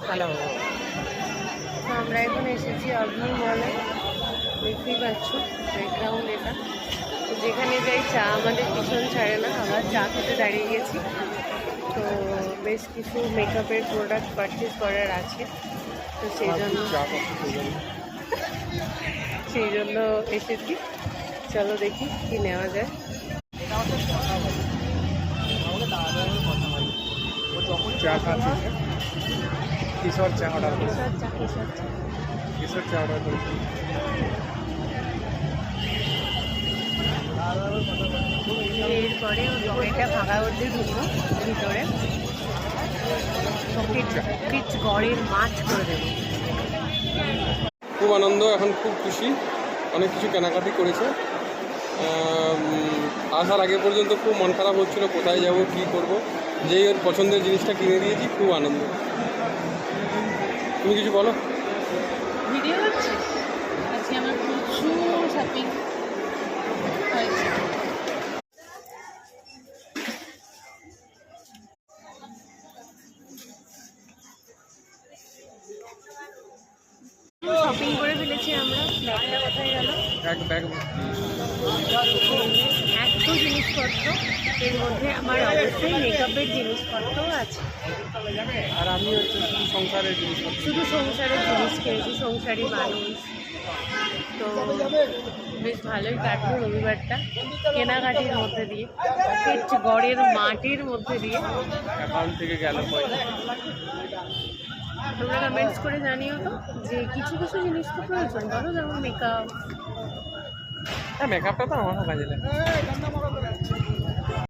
Hello, আমরা এখন এসেছি অগ্নি মলে, দেখতেই পাচ্ছ ব্যাকগ্রাউন্ড এটা। তো যেখানে যাই চা আমাদের পিছন ছাড়ে না, আবার চা খেতে দাঁড়িয়ে গেছি। তো বেশ কিছু মেকআপের প্রোডাক্ট পারচেস করার আছে, তো সেই জন্য এসেছি। চলো দেখি কি নেওয়া যায়। চা খাচ্ছি, কিশোর চা অর্ডার করেছি। কিশোর চা অর্ডার করেছি। এরপরে এটা ভাগা করতে ঢুকবো ভিতরে, গড়ের মাছ করে দেবো। খুব আনন্দ, এখন খুব খুশি, অনেক কিছু কেনাকাটি করেছে। আসার আগে পর্যন্ত খুব মন খারাপ হচ্ছিলো, কোথায় যাব কী করব। যেই ওর পছন্দের জিনিসটা কিনে দিয়েছি, খুব আনন্দ। তুমি কিছু বলো। ভিডিও হচ্ছে, আজকে আমার প্রচুর শপিং হয়েছে। শপিং করে ফেলেছি আমরা। ব্যাগটা কোথায় গেল? ব্যাগ এত জিনিসপত্র, এর মধ্যে আমার অবশ্যই মেকআপের জিনিসপত্রও আছে। আর আমি হচ্ছে শুধু সংসারের জিনিসপত্র, শুধু সংসারের জিনিস কিনেছি, সংসারী মানুষ। তো বেশ ভালোই কাটলো রবিবারটা কেনাকাটির মধ্যে দিয়ে, গড়ের মাটির মধ্যে দিয়ে। অ্যাকাউন্ট থেকে গেল পয়সা। তোমরা কমেন্টস করে জানিও তো যে কিছু কিছু জিনিস তো প্রয়োজন, বলো, যেমন মেকআপ। হ্যাঁ, মেকআপটা তো আমার কাজে লাগে।